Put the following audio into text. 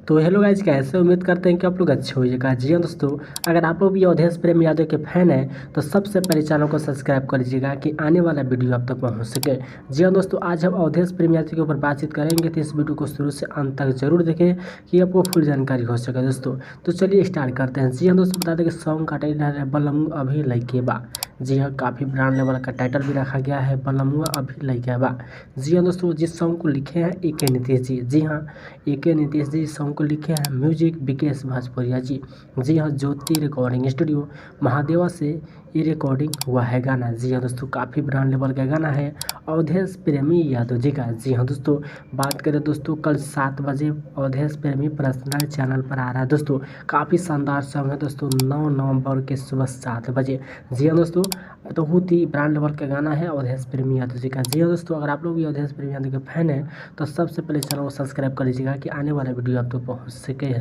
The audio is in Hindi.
तो हेलो गाइज, कैसे उम्मीद करते हैं कि आप लोग अच्छे होइएगा। जी हाँ दोस्तों, अगर आप लोग भी अवधेश प्रेम यादव के फैन हैं तो सबसे पहले चैनल को सब्सक्राइब कर लीजिएगा कि आने वाला वीडियो आप तक पहुंच सके। जी हाँ दोस्तों, आज हम अवधेश प्रेम यादव के ऊपर बातचीत करेंगे, तो इस वीडियो को शुरू से अंत तक जरूर देखें कि आपको फुल जानकारी हो सके दोस्तों। तो चलिए स्टार्ट करते हैं। जी हाँ दोस्तों, बता दें कि सॉन्ग का टाइटल है बलम अभी लइके बा। जी हाँ, काफ़ी ब्रांड लेवल का टाइटल भी रखा गया है, बलमुआ अभी लइके बा। जी हाँ दोस्तों, जिस सॉन्ग को लिखे हैं AK नीतीश जी। जी हाँ, AK नीतीश जी सॉन्ग को लिखे हैं, म्यूजिक विकेश भोजपुरिया जी। जी हाँ, ज्योति रिकॉर्डिंग स्टूडियो महादेवा से ये रिकॉर्डिंग हुआ है गाना। जी हाँ दोस्तों, काफ़ी ब्रांड लेवल का गाना है अवधेश प्रेमी यादव जी का। जी हाँ दोस्तों, बात करें दोस्तों, कल 7 बजे अवधेश प्रेमी पर्सनल चैनल पर आ रहा है दोस्तों। काफ़ी शानदार सॉन्ग है दोस्तों, 9 नवंबर के सुबह 7 बजे। जी हाँ दोस्तों, बहुत ही ब्रांड लेवल का गाना है अवधेश प्रेमी यादव जी का। जी हाँ दोस्तों, अगर आप लोग भी अवधेश प्रेमी यादव के फैन हैं तो सबसे पहले चैनल को सब्सक्राइब कर लीजिएगा कि आने वाला वीडियो आप तक पहुँच सके।